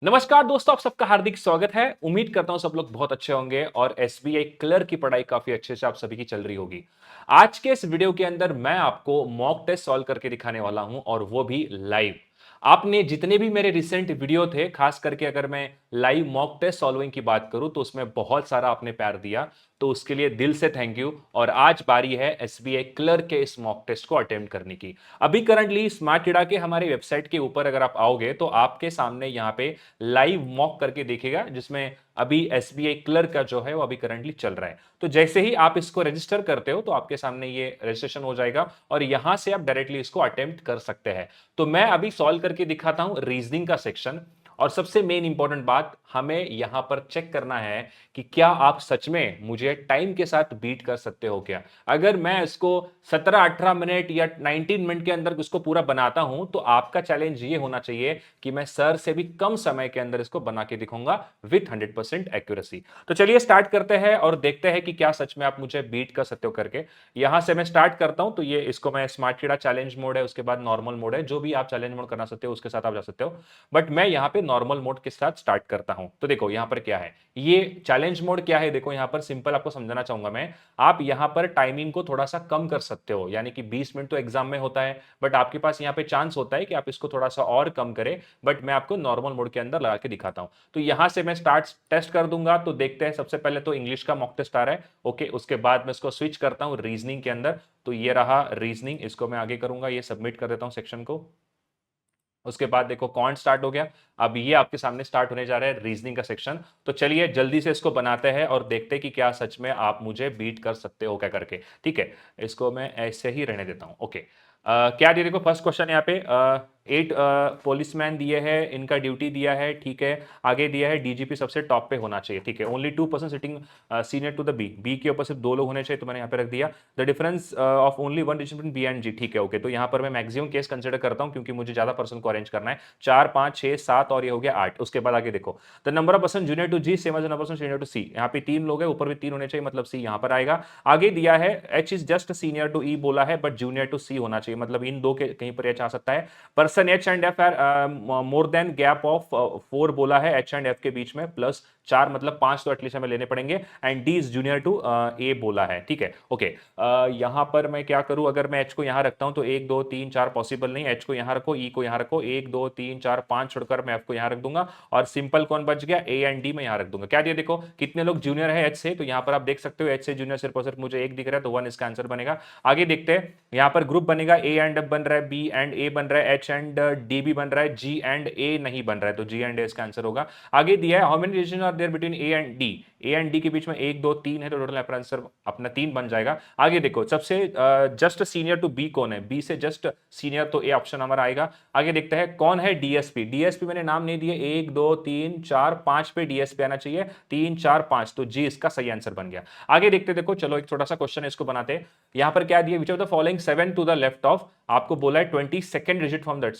नमस्कार दोस्तों, आप सबका हार्दिक स्वागत है। उम्मीद करता हूं सब लोग बहुत अच्छे होंगे और एसबीआई क्लर्क की पढ़ाई काफी अच्छे से आप सभी की चल रही होगी। आज के इस वीडियो के अंदर मैं आपको मॉक टेस्ट सॉल्व करके दिखाने वाला हूं और वो भी लाइव। आपने जितने भी मेरे रिसेंट वीडियो थे, खास करके अगर मैं लाइव मॉक टेस्ट सॉल्विंग की बात करूं तो उसमें बहुत सारा आपने प्यार दिया, तो उसके लिए दिल से थैंक यू। और आज बारी है एसबीआई क्लर्क के इस मॉक टेस्ट को अटेम्प्ट करने की। अभी करंटली स्मार्ट टीडा के हमारे वेबसाइट के ऊपर अगर आप आओगे तो आपके सामने यहाँ पे लाइव मॉक करके देखेगा, जिसमें अभी एसबीआई क्लर्क का जो है वो अभी करंटली चल रहा है। तो जैसे ही आप इसको रजिस्टर करते हो तो आपके सामने ये रजिस्ट्रेशन हो जाएगा और यहां से आप डायरेक्टली इसको अटेम्प्ट कर सकते हैं। तो मैं अभी सॉल्व करके दिखाता हूं रीजनिंग का सेक्शन। और सबसे मेन इंपॉर्टेंट बात, हमें यहां पर चेक करना है कि क्या आप सच में मुझे टाइम के साथ बीट कर सकते हो क्या। अगर मैं इसको 17-18 मिनट या 19 मिनट के अंदर इसको पूरा बनाता हूं तो आपका चैलेंज ये होना चाहिए कि मैं सर से भी कम समय के अंदर इसको बना के दिखाऊंगा विथ 100% एक्यूरेसी। तो चलिए स्टार्ट करते हैं और देखते हैं कि क्या सच में आप मुझे बीट कर सकते हो करके। यहां से मैं स्टार्ट करता हूं, तो ये इसको मैं स्मार्ट कीड़ा चैलेंज मोड है, उसके बाद नॉर्मल मोड है, जो भी आप चैलेंज मोड करना सकते हो उसके साथ आप जा सकते हो। बट मैं यहां पे नॉर्मल मोड के साथ स्टार्ट करता हूं। तो देखो यहां पर क्या है, ये चैलेंज मोड क्या है। देखो यहां पर सिंपल आपको समझाना चाहूंगा मैं। आप यहां पर टाइमिंग को थोड़ा सा कम कर सकते हो, यानी कि 20 मिनट तो एग्जाम में होता है, बट आपके पास यहां पे चांस होता है कि आप इसको थोड़ा सा और कम करें। बट मैं आपको नॉर्मल मोड के अंदर लगा के दिखाता हूं। तो यहां से मैं स्टार्ट टेस्ट कर दूंगा। तो देखते हैं, सबसे पहले तो इंग्लिश का मॉक टेस्ट आ रहा है। ओके, उसके बाद मैं इसको स्विच करता हूं रीजनिंग के अंदर। तो ये रहा रीजनिंग, इसको मैं आगे करूंगा, ये सबमिट कर देता हूं सेक्शन को। उसके बाद देखो कौन स्टार्ट हो गया। अब ये आपके सामने स्टार्ट होने जा रहा है रीजनिंग का सेक्शन। तो चलिए जल्दी से इसको बनाते हैं और देखते हैं कि क्या सच में आप मुझे बीट कर सकते हो क्या करके। ठीक है, इसको मैं ऐसे ही रहने देता हूं। ओके, क्या दिया, देखो फर्स्ट क्वेश्चन यहाँ पे 8 पुलिसमैन दिए हैं, इनका ड्यूटी दिया है। ठीक है, आगे दिया है डीजीपी सबसे टॉप पे होना चाहिए। ठीक है, only 2% sitting senior to the B, B के ऊपर सिर्फ 2 लोग होने चाहिए, तो मैंने यहाँ पे रख दिया। The difference of only one decision B and G. ठीक है, ओके, तो यहाँ पर मैं मैक्सिमम केस कंसिडर करता हूँ क्योंकि मुझे ज्यादा पर्सन को अरेंज करना है। 4, 5, 6, 7 और ये हो गया 8। उसके बाद आगे देखो, the number of person junior to G same as number of junior to C. यहाँ पे 3 लोग हैं, ऊपर भी 3 होने चाहिए, मतलब सी यहाँ पर आएगा। आगे दिया है H is just senior to E बोला है, बट जूनियर टू सी होना चाहिए, मतलब इन दो के कहीं पर एच आ सकता है। Person H and F are more than gap of 4 बोला है एच एंड एफ के बीच में, प्लस 4 मतलब 5 तो एटलीस्ट हमें लेने पड़ेंगे। And D is junior to A बोला है। ठीक है, ओके, यहां पर मैं क्या करूं, अगर मैं एच को यहां रखता हूं तो 1 2 3 4 पॉसिबल नहीं। एच को यहां रखो, ई को यहां रखो, 1 2 3 4 5 छोड़कर मैं एफ को यहां रख दूंगा। और सिंपल कौन बच गया, ए एंड डी में यहां रख दूंगा। क्या दिया, देखो कितने लोग जूनियर है एच से, तो यहां पर आप देख सकते हो एच से जूनियर सिर्फ और सिर्फ मुझे 1 दिख रहा है, तो 1 इसका आंसर बनेगा। आगे देखते हैं, यहां पर ग्रुप बनेगा, ए एंड एफ बन रहा है, बी एंड ए बन रहा है, एच एंड डी भी बन रहा है, जी एंड ए नहीं बन रहा है, तो जी एंड ए इसका आंसर होगा। आगे दिया है how many relation are there between A and D. A and D के बीच में 1 2 3 है, तो टोटल आंसर अपना 3 बन जाएगा। आगे देखो सबसे जस्ट सीनियर टू बी कौन है, बी से जस्ट सीनियर, तो ए ऑप्शन हमारा आएगा। आगे देखते हैं कौन है डीएसपी। डीएसपी मैंने नाम नहीं दिए, 1 2 3 4 5 पे डीएसपी आना चाहिए, 3 4 5, तो जी इसका सही आंसर बन गया। आगे देखते देखो, चलो एक छोटा सा क्वेश्चन है, इसको बनाते हैं। यहां पर क्या दिया, which of the following 7 to the left of, आपको बोला है 22nd digit from that,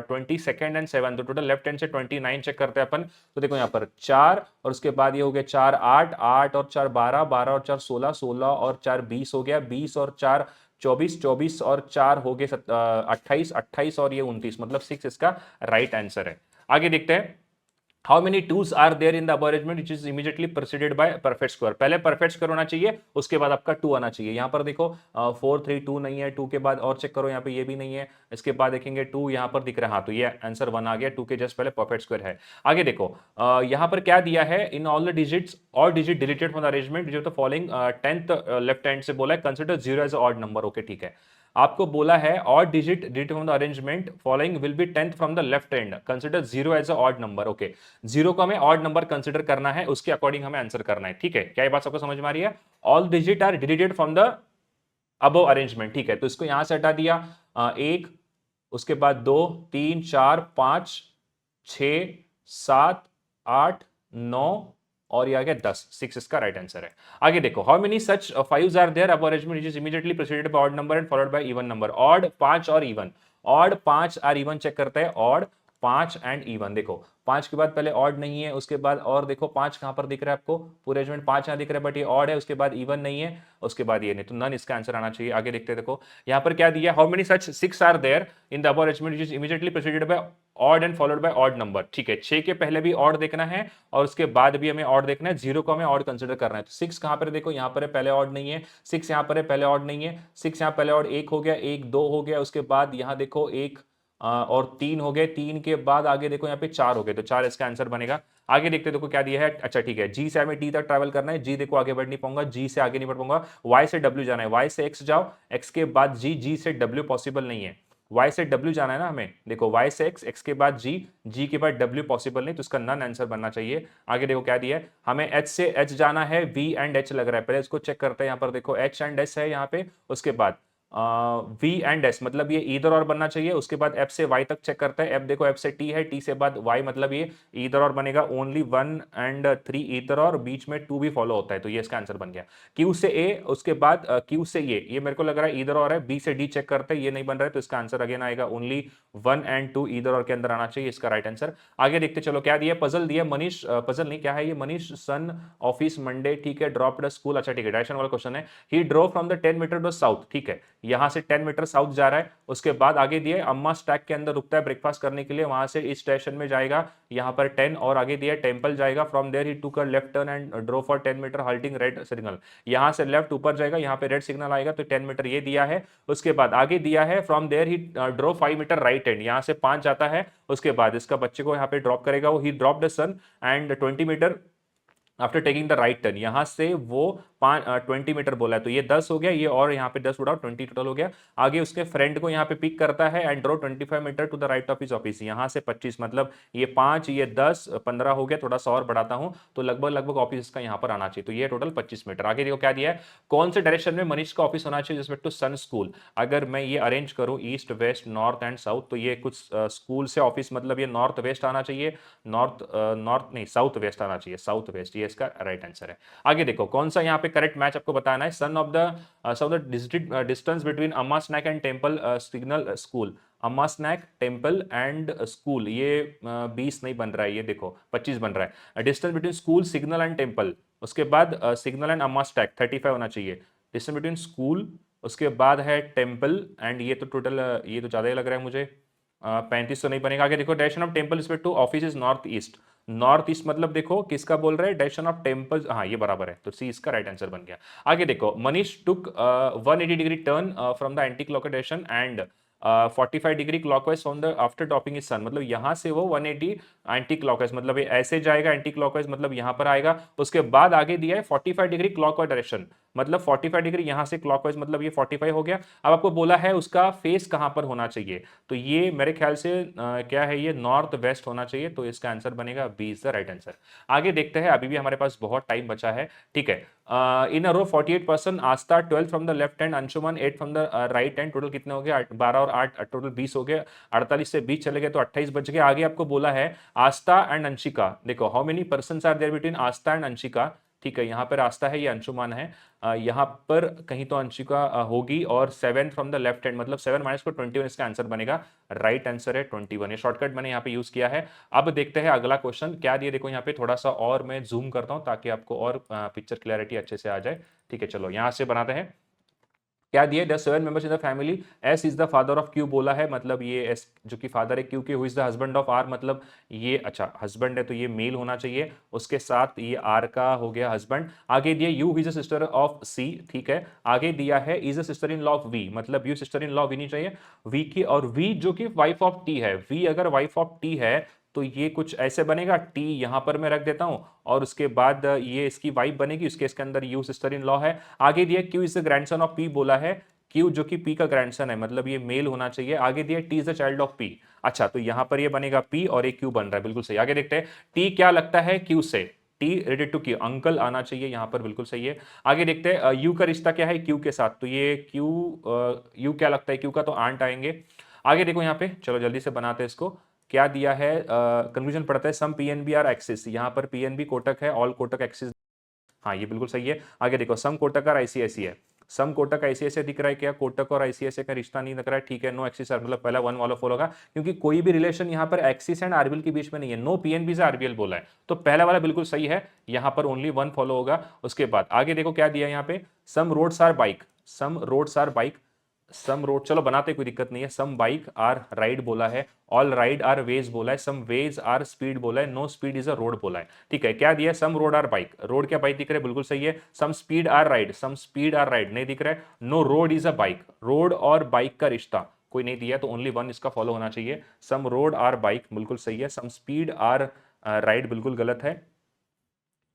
22nd and 7, तो टोटल लेफ्ट हैंड से 29 चेक करते हैं अपन। तो देखो यहाँ पर 4 और उसके बाद ये हो गया 4 8 8 और 4 12 12 और 4 16 16 और 4 20 हो गया, 20 और 4 24 24 और 4 हो गए 28 28 और ये 29, मतलब 6 इसका राइट आंसर है। आगे देखते हैं, how many twos are there in the above arrangement which is immediately preceded by perfect square. पहले परफेक्ट स्क्वायर होना चाहिए, उसके बाद आपका 2 आना चाहिए। यहां पर देखो 4 3 2 नहीं है, 2 के बाद और चेक करो, यहाँ पे ये भी नहीं है, इसके बाद देखेंगे 2 यहां पर दिख रहा है, हाँ, तो ये आंसर 1 आ गया, 2 के जस्ट पहले परफेक्ट स्क्वायर है। आगे देखो यहां पर क्या दिया है, इन ऑल द डिजिट्स और digit deleted from the arrangement जो the following 10th left hand से बोला है, consider 0 as odd number. Okay ठीक है, आपको बोला है odd digit deleted from the arrangement following will be 10th from the left hand, consider 0 as odd number. Okay, 0 को हमें ऑड नंबर कंसीडर करना है, उसके अकॉर्डिंग हमें आंसर करना है। ठीक है, क्या ये बात सबको समझ में आ रही है। All digit are deleted from the above arrangement. ठीक है, तो इसको यहां से हटा दिया, 1, उसके बाद 2 3 4 5 6 7 8 9 और ये आ गया 10, 6 इसका राइट आंसर है। आगे देखो, how many such fives are there above arrangement which is immediately preceded by odd number and followed by even number. Odd 5 और इवन, ऑड 5 और इवन चेक करते हैं, ऑड 5 एंड इवन। देखो 5 के बाद पहले ऑड नहीं है, उसके बाद और देखो 5 कहां पर दिख रहा है आपको, पूरे अरेंजमेंट 5 यहां दिख रहा है, बट ये ऑड है, उसके बाद इवन नहीं है, उसके बाद ये नहीं, तो नन इसका आंसर आना चाहिए। आगे देखते हैं, देखो यहां पर क्या दिया, how many such 6 are there in the above arrangement which is immediately preceded by odd and followed by odd number. ठीक है, 6 के पहले भी ऑड देखना है और उसके बाद भी हमें ऑड देखना है, 0 को हमें ऑड कंसीडर करना है। तो 6 कहां पर है, देखो यहां पर है, पहले ऑड नहीं है, 6 यहां पर है, पहले ऑड नहीं है, 6 यहां पहले ऑड 1 हो गया, 1 2 हो गया, उसके बाद यहां देखो 1 और 3 हो गए, 3 के बाद आगे देखो यहाँ पे 4 हो गए, तो 4 इसका आंसर बनेगा। आगे देखते देखो क्या दिया है, अच्छा ठीक है, जी से हमें टी तक ट्रैवल करना है, जी देखो आगे बढ़ नहीं पाऊंगा, जी से आगे नहीं बढ़ पाऊंगा, वाई से डब्ल्यू जाना है, वाई से एक्स जाओ, एक्स के बाद जी, जी से डब्ल्यू पॉसिबल नहीं है, y से w जाना है ना हमें, देखो y से x, x के बाद g, g के बाद w पॉसिबल नहीं, तो इसका नन आंसर बनना चाहिए। आगे देखो क्या दिया है, हमें h से h जाना है, v एंड h लग रहा है, पहले इसको चेक करते हैं। यहाँ पर देखो h एंड s है यहाँ पे, उसके बाद v एंड s मतलब ये इधर और बनना चाहिए, उसके बाद f से y तक चेक करते हैं, f देखो f से t है, t से बाद y मतलब ये इधर और बनेगा, ओनली 1 एंड 3 इधर और बीच में 2 भी फॉलो होता है, तो ये इसका आंसर बन गया। q से a, उसके बाद q से ये मेरे को लग रहा है इधर और है, b से d चेक करते हैं, ये नहीं बन रहा है, तो इसका आंसर अगेन आएगा ओनली 1 एंड 2 इधर और के अंदर आना चाहिए, इसका राइट आंसर। आगे देखते चलो क्या दिया, पजल दिया, मनीष पजल नहीं क्या है ये, मनीष सन ऑफिस मंडे, ठीक है, ड्रॉप्ड स्कूल, अच्छा ठीक है, डायरेक्शन वाला क्वेश्चन है, he drop from the 10 metre to south, ठीक है, यहां से 10 मीटर साउथ जा रहा है, उसके बाद आगे दिए अम्मा स्टैक के अंदर रुकता है ब्रेकफास्ट करने के लिए, वहां से इस स्टेशन में जाएगा, यहां पर 10 और आगे दिया टेंपल जाएगा, from there he took a left turn and drove for 10 meter halting red signal, यहां से लेफ्ट ऊपर जाएगा, यहां पे रेड सिग्नल आएगा, तो 10 मीटर ये दिया है। उसके बाद आगे दिया है from there he drove 5 meter right hand, यहां से 5 जाता है, उसके बाद इसका बच्चे को यहाँ पे ड्रॉप करेगा, वो he drop the sun and 20 metre after taking the right turn, यहां से वो 20 मीटर बोला है, तो ये 10 हो गया, ये और यहाँ पे 10 उड़ाओ, 20 टोटल हो गया। आगे उसके फ्रेंड को यहाँ पे पिक करता है and drove 25 meter to the right of his office, यहाँ से 25 मतलब ये 5 ये 10 15 हो गया, थोड़ा सा और बढ़ाता हूं तो लगभग लगभग ऑफिस का यहाँ पर आना चाहिए, तो ये टोटल 25 मीटर। आगे देखो क्या दिया है, कौन से डायरेक्शन में मनीष का ऑफिस होना चाहिए रिस्पेक्ट टू सन स्कूल, अगर मैं ये अरेंज करूं east west north and south, तो ये कुछ स्कूल से ऑफिस मतलब ये नॉर्थ वेस्ट आना चाहिए, नॉर्थ नहीं साउथ वेस्ट आना चाहिए, साउथ वेस्ट, ये इसका राइट आंसर है। आगे देखो कौन सा यहाँ पे करेक्ट मैच आपको बताना है, sum of the distance between Amma snack and temple signal school, Amma snack temple and school, ये 20 नहीं बन रहा है, ये देखो 25 बन रहा है, distance between school signal and temple, उसके बाद सिग्नल एंड अम्मा स्टैक 35 होना चाहिए, डिस्टेंस बिटवीन स्कूल, उसके बाद है टेम्पल एंड ये तो टोटल ये तो ज्यादा ही लग रहा है मुझे, 35 तो नहीं बनेगा। आगे देखो direction of temple respect to office is north east, north east मतलब देखो किसका बोल रहे हैं, डायरेक्शन ऑफ टेम्पल, हाँ ये बराबर है, तो सी इसका राइट आंसर बन गया। आगे देखो Manish took 180 degree turn from the anti clock direction and 45 degree clockwise from the after topping is sun, मतलब यहां से वो 180 एंटी क्लॉकवाइज मतलब ये ऐसे जाएगा, एंटी क्लॉकवाइज मतलब यहां पर आएगा, उसके बाद आगे दिया है 45 डिग्री क्लॉकवाइज डायरेक्शन, मतलब 45 डिग्री यहां से क्लॉकवाइज मतलब ये 45 हो गया। अब आपको बोला है उसका फेस कहां पर होना चाहिए, तो ये मेरे ख्याल से क्या है, ये नॉर्थ वेस्ट होना चाहिए, तो इसका आंसर बनेगा B is the right answer. आगे देखते हैं, अभी भी हमारे पास बहुत टाइम बचा है, ठीक है। इन अ रो 48% आस्था 12 from the left hand, Anshuman 8 from the right hand, total कितने हो गए 12 और 8 टोटल 20 हो गए, 48 से 20 चले गए तो 28 बच गए। आगे आपको बोला है आस्था एंड अंशिका, देखो how many persons are there between Aastha and Anshika, ठीक है, यहाँ पर आस्था है, ये अंशुमान है, यहाँ पर कहीं तो अंशिका होगी, और 7 फ्रॉम द लेफ्ट हैंड मतलब 7 माइनस को 21 इसका आंसर बनेगा, राइट आंसर है 21, ये शॉर्टकट मैंने यहाँ पे यूज किया है। अब देखते हैं अगला क्वेश्चन क्या दिए, देखो यहाँ पे थोड़ा सा और मैं जूम करता हूँ ताकि आपको और पिक्चर क्लैरिटी अच्छे से आ जाए, ठीक है, चलो यहाँ से बनाते हैं। क्या दिए, the 7 members in the family, S is the father of Q बोला है, मतलब ये एस जो कि फादर है क्यू के, who is the husband of R मतलब ये, अच्छा हस्बैंड है तो ये मेल होना चाहिए, उसके साथ ये आर का हो गया हस्बैंड। आगे दिया U is a sister of C, ठीक है, आगे दिया है is a sister in law of V, मतलब U sister in law V नहीं चाहिए, वी की, और वी जो कि वाइफ ऑफ टी है, वी अगर वाइफ ऑफ टी है तो ये कुछ ऐसे बनेगा, टी यहां पर मैं रख देता हूं, और उसके बाद ये इसकी वाइफ बनेगी, उसके इसके अंदर यू सिस्टर इन लॉ है। आगे दिया Q is the grandson of P बोला है, क्यू जो कि पी का ग्रैंडसन है मतलब ये मेल होना चाहिए। आगे दिया T is the child of P, अच्छा तो यहां पर ये बनेगा पी और एक क्यू बन रहा है, बिल्कुल सही। आगे देखते हैं टी क्या लगता है क्यू से, T related to Q, uncle आना चाहिए यहां पर, बिल्कुल सही है। आगे देखते हैं यू का रिश्ता क्या है क्यू के साथ, तो ये क्यू यू क्या लगता है क्यू का, तो आंट आएंगे। आगे देखो यहाँ पे, चलो जल्दी से बनाते हैं इसको, क्या दिया है, कंक्लूजन पढ़ते हैं, सम पीएनबी आर एक्सिस, यहाँ पर पीएनबी कोटक है, ऑल कोटक एक्सिस, हाँ ये बिल्कुल सही है। आगे देखो सम कोटक आर आईसीआईसी है, सम कोटक आईसीआईसीआई दिख रहा है क्या? कोटक और आईसीआईसीआई का रिश्ता नहीं दिख रहा है, ठीक है, नो एक्सिस आर, मतलब पहला वन वाला फॉलो होगा, क्योंकि कोई भी रिलेशन यहाँ पर एक्सिस एंड आरबीएल के बीच में नहीं है, नो पीएनबी से आरबीएल बोला है, तो पहला वाला बिल्कुल सही है, यहाँ पर ओनली वन फॉलो होगा। उसके बाद आगे देखो क्या दिया है यहाँ पे, some roads are bike, some roads are bike, some road चलो बनाते कोई दिक्कत नहीं है, सम बाइक आर राइड बोला है, ऑल राइड आर वेज बोला है, सम वेज आर स्पीड बोला है, no speed is a road बोला है, ठीक है। क्या दिया है, some road are bike, road क्या बाइक दिख रहा है, बिल्कुल सही है। Some speed are ride, some speed are ride नहीं दिख रहा है। No road is a bike, road और बाइक का रिश्ता कोई नहीं दिया, तो ओनली वन इसका फॉलो होना चाहिए। सम रोड आर बाइक बिल्कुल सही है, सम स्पीड आर राइड बिल्कुल गलत है।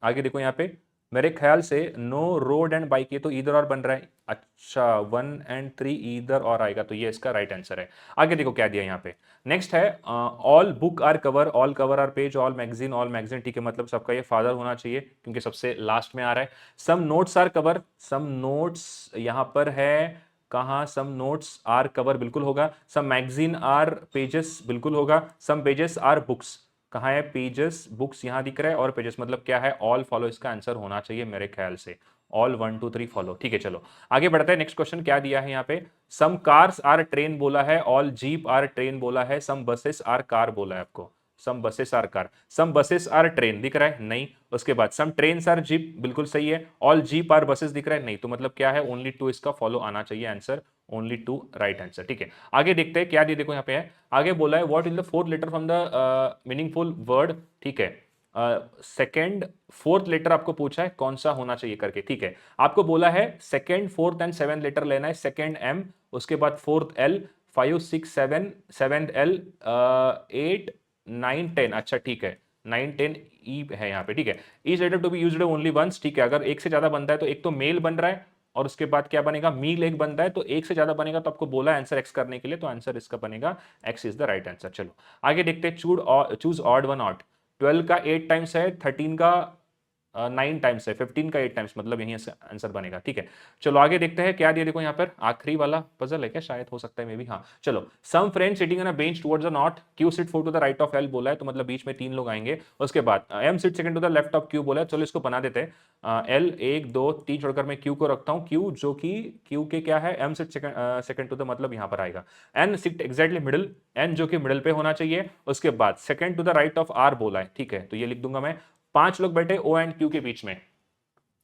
आगे देखो यहाँ पे, मेरे ख्याल से नो रोड एंड बाइक, ये तो ईदर और बन रहा है, अच्छा 1 और 3 ईदर और आएगा, तो ये इसका राइट आंसर है। आगे देखो क्या दिया यहाँ पे, नेक्स्ट है all book are cover, all cover are page, all magazine, all magazine, ठीक है, मतलब सबका ये फादर होना चाहिए क्योंकि सबसे लास्ट में आ रहा है। Some notes are cover, some notes यहाँ पर है कहाँ, सम नोट्स आर कवर बिल्कुल होगा, सम मैगजीन आर पेजेस बिल्कुल होगा, सम पेजेस आर बुक्स, कहाँ है पेजेस, बुक्स यहां दिख रहा है, और पेजेस मतलब क्या है, ऑल फॉलो इसका आंसर होना चाहिए मेरे ख्याल से, ऑल 1 2 3 फॉलो, ठीक है। चलो आगे बढ़ते हैं, नेक्स्ट क्वेश्चन क्या दिया है यहाँ पे, सम कार्स आर ट्रेन बोला है, ऑल जीप आर ट्रेन बोला है, सम बसेस आर कार बोला है आपको, some buses are car, some buses are train दिख रहा है नहीं, उसके बाद सम ट्रेन आर जीप बिल्कुल सही है, ऑल जीप आर बसेस दिख रहा है नहीं, तो मतलब क्या है, ओनली टू इसका फॉलो आना चाहिए answer, only two right answer, ठीक है। आगे देखते हैं क्या दिए, देखो यहाँ पे है, आगे बोला है what in the fourth letter from the meaningful word, ठीक है। सेकेंड फोर्थ लेटर आपको पूछा है कौन सा होना चाहिए करके, ठीक है। आपको बोला है second fourth and seventh letter लेना है, सेकेंड एम, उसके बाद फोर्थ एल, 5 6 7, सेवेंथ एल, 8 9 10, अच्छा ठीक है, 9 10 ई है यहाँ पे, ठीक है। Is letter to be used only once, ठीक है, अगर एक से ज्यादा बनता है तो एक तो मेल बन रहा है, और उसके बाद क्या बनेगा, मील एक बनता है, तो एक से ज्यादा बनेगा, तो आपको बोला आंसर एक्स करने के लिए, तो आंसर इसका बनेगा x is the right answer. चलो आगे देखते हैं, चूज ऑड वन ऑड, 12 का 8 टाइम्स है, 13 का 9 टाइम्स है, 15 का 8 टाइम्स, मतलब यही आंसर बनेगा, ठीक है। चलो आगे देखते हैं क्या दिया, देखो यहाँ पर आखिरी वाला पजल है क्या, शायद हो सकता है मे बी, हाँ चलो, some friend sitting on a bench towards the north, Q sit four to the right of L बोला है, तो मतलब बीच में 3 लोग आएंगे, उसके बाद M sit second to the left of Q बोला है, चलो इसको बना देते हैं, एल 1 2 3 छोड़कर मैं क्यू को रखता हूँ, क्यू जो कि क्यू के क्या है, M sit second to the मतलब यहाँ पर आएगा, N sit exactly middle, N जो कि मिडिल पे होना चाहिए, उसके बाद second to the right of R बोला है, ठीक है, तो ये लिख दूंगा मैं, 5 लोग बैठे ओ एंड क्यू के बीच में,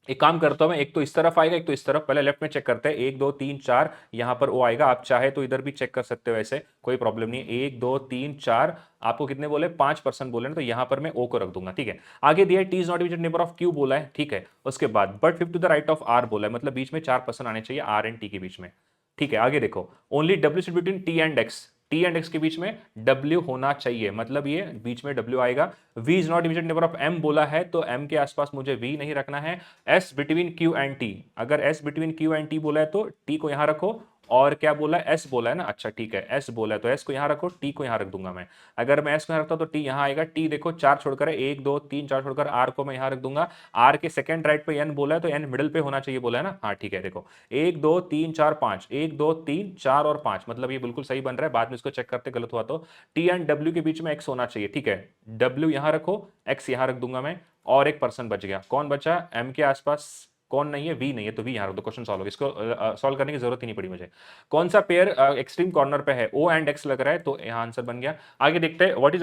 एक काम करता हूं मैं, एक तो इस तरफ आएगा, एक तो इस तरफ, पहले लेफ्ट में चेक करते हैं, 1 2 3 4 यहां पर ओ आएगा, आप चाहे तो इधर भी चेक कर सकते हो, ऐसे कोई प्रॉब्लम नहीं है, 1 2 3 4, आपको कितने बोले, 5% बोले ना, तो यहां पर मैं ओ को रख दूंगा, ठीक है। आगे दिया है T is not division neighbour of Q बोला है, ठीक है, उसके बाद but 5 to the right of R बोला है, मतलब बीच में 4% आने चाहिए आर एंड टी के बीच में, ठीक है। आगे देखो, only W sit between T and x, T and x के बीच में W होना चाहिए, मतलब ये बीच में W आएगा। V is not division neighbour of M बोला है, तो M के आसपास मुझे V नहीं रखना है। S between Q and T, अगर S between Q and T बोला है तो T को यहां रखो, और क्या बोला है, S बोला है ना, अच्छा ठीक है, S बोला है तो S को यहां रखो, T को यहां रख दूंगा मैं, अगर मैं S को यहां रखता हूं तो T यहां आएगा, T देखो 4 छोड़कर 1 2 3 4 छोड़कर R को मैं यहां रख दूंगा, R के सेकंड राइट पे N बोला है, तो N मिडिल पे होना चाहिए बोला है ना, हाँ ठीक है। देखो 1 2 3 4 5, 1 2 3 4 और 5, मतलब ये बिल्कुल सही बन रहा है, बाद में इसको चेक करते गलत हुआ तो, T एंड W के बीच में X होना चाहिए, ठीक है, W यहां रखो, X यहां रख दूंगा मैं, और एक पर्सन बच गया, कौन बचा, M के आसपास कौन नहीं है, वी नहीं है, तो वी यहां रख दो, क्वेश्चन सॉल्व हो गया, इसको सॉल्व करने की जरूरत ही नहीं पड़ी मुझे। कौन सा पेयर एक्सट्रीम कॉर्नर पे है, ओ एंड एक्स लग रहा है, तो यहां आंसर बन गया। आगे देखते हैं, what is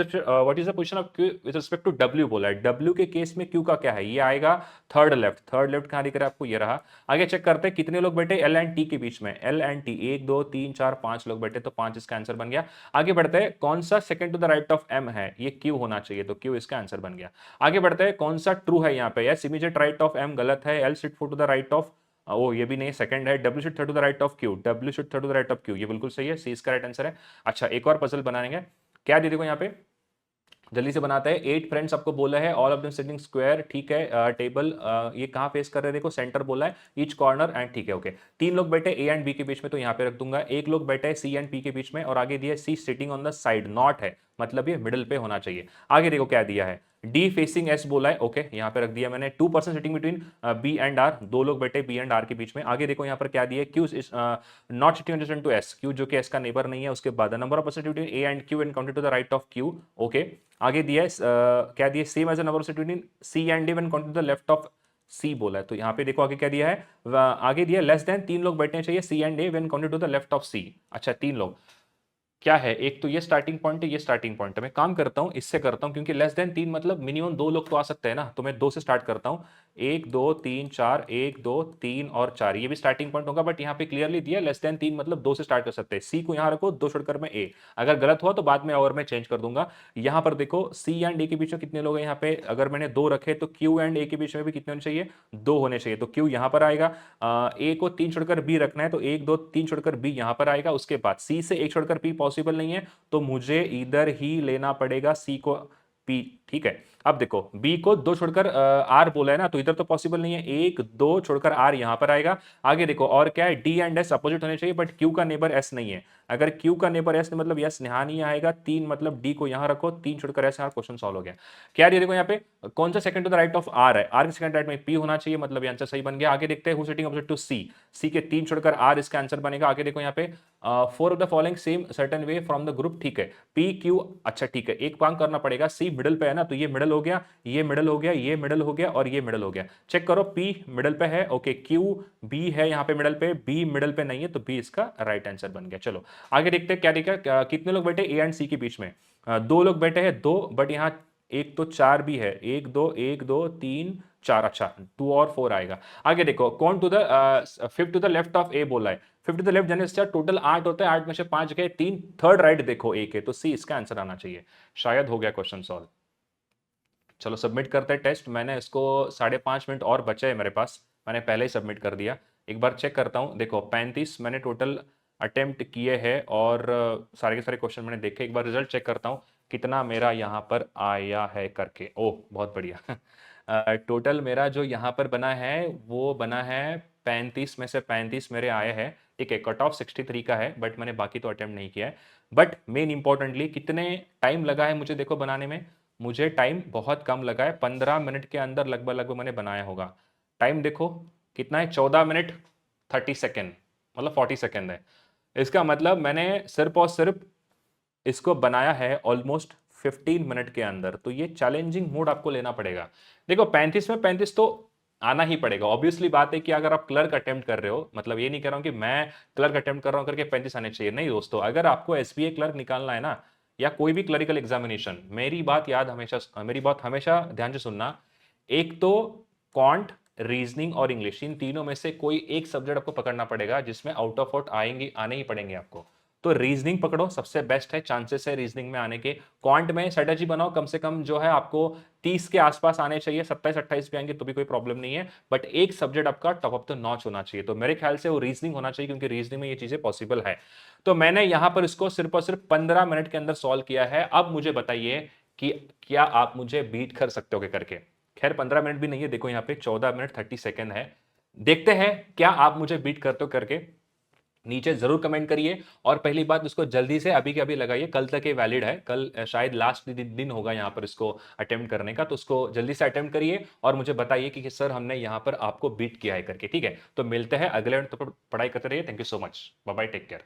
the position of Q with respect to W बोला है, डब्ल्यू के केस में क्यू का क्या है, ये आएगा थर्ड लेफ्ट, थर्ड लेफ्ट कहां दिख रहा है आपको, ये रहा। आगे चेक करते हैं कितने लोग बैठे एल एंड टी के बीच में, एल एंड टी 1 2 3 4 5 लोग बैठे, तो 5 इसका आंसर बन गया। आगे बढ़ते हैं, कौन सा second to the right of M है, ये क्यू होना चाहिए, तो क्यू इसका आंसर बन गया। आगे बढ़ते हैं, कौन सा ट्रू है यहाँ पे, S immediate right of M गलत है, L sit four to the right of, O ये भी नहीं, सेकंड है, W should third to the right of Q, W should third to the right of Q, ये बिल्कुल सही है, सी इसका राइट आंसर है। अच्छा एक और पजल बनाएंगे, क्या दे देखो यहाँ पे, जल्दी से बनाते हैं। 8 फ्रेंड्स आपको बोला है, all of them sitting square, ठीक है, टेबल ये कहाँ फेस कर रहे हैं, देखो सेंटर बोला है, ईच कॉर्नर एंड, ठीक है ओके। 3 लोग बैठे ए एंड बी के बीच में, तो यहाँ पे रख दूंगा, एक लोग बैठे सी एंड पी के बीच में, और आगे दिया C sitting on the side, not है, मतलब ये मिडिल पे होना चाहिए। आगे देखो क्या दिया है, डी फेसिंग एस बोला है, ओके यहाँ पे रख दिया मैंने, 2% sitting between B and R, 2 लोग बैठे बी एंड आर के बीच में। आगे देखो यहाँ पर क्या दिया है, Q is not sitting adjacent to S, Q जो कि एस का नेबर नहीं है। उसके बाद number of person between A and Q and counted to the right of Q, okay. आगे दिया है क्या दिया, same as a number of between C and D when counted to the left of C बोला है, तो यहाँ पे देखो आगे क्या दिया है, आगे दिया लेस देन 3 लोग बैठने चाहिए C and A when counted to the left of C. अच्छा 3 लोग क्या है, एक तो ये स्टार्टिंग पॉइंट है, ये स्टार्टिंग पॉइंट है। मैं काम करता हूं, इससे करता हूं, क्योंकि लेस देन 3 मतलब मिनिमम 2 लोग तो आ सकते हैं ना, तो मैं 2 से स्टार्ट करता हूं। 1 2 3 4, 1 2 3 और 4, ये भी स्टार्टिंग पॉइंट होगा, बट यहाँ पे क्लियरली दिया लेस देन 3 मतलब 2 से स्टार्ट कर सकते हैं। सी को यहाँ रखो, 2 छोड़कर मैं ए, अगर गलत हुआ तो बाद में और मैं चेंज कर दूंगा। यहाँ पर देखो सी एंड ए के बीच में कितने लोग हैं, यहाँ पे अगर मैंने 2 रखे तो क्यू एंड ए के बीच में भी कितने होने चाहिए, 2 होने चाहिए, तो क्यू यहाँ पर आएगा। ए को 3 छोड़कर बी रखना है, तो 1 2 3 छोड़कर बी यहाँ पर आएगा। उसके बाद सी से 1 छोड़कर पी पॉसिबल नहीं है, तो मुझे इधर ही लेना पड़ेगा सी को पी। ठीक है, अब देखो बी को 2 छोड़कर आर बोला है ना, तो इधर तो पॉसिबल नहीं है, 1 2 छोड़कर आर यहां पर आएगा। आगे देखो और क्या है, डी एंड एस अपोजिट होने चाहिए, बट क्यू का नेबर एस नहीं है। अगर क्यू का नेबर एस मतलब यस यहाँ नहीं आएगा, 3 मतलब डी को यहां रखो, 3 छोड़कर एस, क्वेश्चन सॉल्व हो गया। क्या है, देखो यहाँ पे कौन सा second to the right of R है, आर के सेकंड राइट में पी होना चाहिए, मतलब ये आंसर सही बन गया। आगे देखते हैं हु सिटिंग अपोजिट टू सी, सी के 3 छोड़कर आर इसका आंसर बनेगा। आगे देखो यहाँ पे 4 of the following same certain way from the group, ठीक है पी क्यू। अच्छा ठीक है, एक काम करना पड़ेगा, सी मिडल पे है ना, तो ये मिडल हो गया, ये मिडल हो गया, ये मिडल हो गया और ये मिडल हो गया। चेक करो पी मिडल पे है, ओके क्यू बी है यहाँ पे मिडल पे, बी मिडल पे नहीं है, तो बी इसका राइट आंसर बन गया। चलो आगे देखते हैं क्या देखा, कितने लोग बैठे ए एंड सी के बीच में, 2 लोग बैठे हैं, 2, बट यहाँ एक तो 4 भी है, 1 2 1 2 3 4, अच्छा 2 और 4 आएगा। आगे देखो कौन to the fifth to the left of A बोला है, फिफ्थ टू द लेफ्ट जाने से टोटल 8 होता है, 8 में से 5 गए, 3 थर्ड राइट देखो एक है, तो सी इसका आंसर आना चाहिए। शायद हो गया क्वेश्चन सॉल्व। चलो सबमिट करते हैं टेस्ट, मैंने इसको 5.5 मिनट और बचे है मेरे पास, मैंने पहले ही सबमिट कर दिया। एक बार चेक करता हूँ, देखो 35 मैंने टोटल अटेम्प्ट किए हैं और सारे के सारे क्वेश्चन मैंने देखे। एक बार रिजल्ट चेक करता हूँ कितना मेरा यहाँ पर आया है करके। ओह बहुत बढ़िया टोटल मेरा जो यहाँ पर बना है वो बना है 35 में से 35 मेरे आए हैं। ठीक है, कट ऑफ 63 का है, बट मैंने बाकी तो अटेम्प्ट नहीं किया है। बट मेन इंपॉर्टेंटली कितने टाइम लगा है मुझे देखो बनाने में, मुझे टाइम बहुत कम लगा है, 15 मिनट के अंदर लगभग लगभग मैंने बनाया होगा। टाइम देखो कितना है, 14 मिनट 30 सेकेंड, मतलब 40 सेकेंड है। इसका मतलब मैंने सिर्फ और सिर्फ इसको बनाया है ऑलमोस्ट 15 मिनट के अंदर, तो ये चैलेंजिंग मोड आपको लेना पड़ेगा। देखो 35 में 35 तो आना ही पड़ेगा, ऑब्वियसली बात है कि अगर आप क्लर्क अटेम्प्ट कर रहे हो, मतलब ये नहीं कह रहा हूं कि मैं क्लर्क अटेम्प्ट कर रहा हूं करके 35 आने चाहिए, नहीं दोस्तों। अगर आपको एसबीआई क्लर्क निकालना है ना, या कोई भी क्लरिकल एग्जामिनेशन, मेरी बात हमेशा ध्यान से सुनना, एक तो क्वांट, रीजनिंग और इंग्लिश, इन तीनों में से कोई एक सब्जेक्ट आपको पकड़ना पड़ेगा जिसमें आउट ऑफ आउट आएंगे, आने ही पड़ेंगे आपको। तो रीजनिंग पकड़ो, सबसे बेस्ट है, चांसेस है रीजनिंग में आने के। क्वांट में स्ट्रेटेजी बनाओ, कम से कम जो है आपको 30 के आसपास आने चाहिए, 27 28 भी आएंगे तो भी कोई प्रॉब्लम नहीं है, बट एक सब्जेक्ट आपका टॉप ऑफ द नॉच होना चाहिए। तो मेरे ख्याल से वो रीजनिंग होना चाहिए, क्योंकि रीजनिंग में ये चीजें पॉसिबल है। तो मैंने यहां पर इसको सिर्फ और सिर्फ 15 मिनट के अंदर सॉल्व किया है। अब मुझे बताइए कि क्या आप मुझे बीट कर सकते हो करके। खैर 15 मिनट भी नहीं है, देखो यहाँ पे 14 मिनट 30 सेकेंड है। देखते हैं क्या आप मुझे बीट करते हो करके, नीचे जरूर कमेंट करिए। और पहली बात, इसको जल्दी से अभी के अभी लगाइए, कल तक ये वैलिड है, कल शायद लास्ट दिन होगा यहाँ पर इसको अटेम्प्ट करने का, तो उसको जल्दी से अटेम्प्ट करिए और मुझे बताइए कि सर हमने यहाँ पर आपको बीट किया है करके। ठीक है, तो मिलते हैं अगले तो पढ़ाई करते रहिए। Thank you so much, bye bye, take care.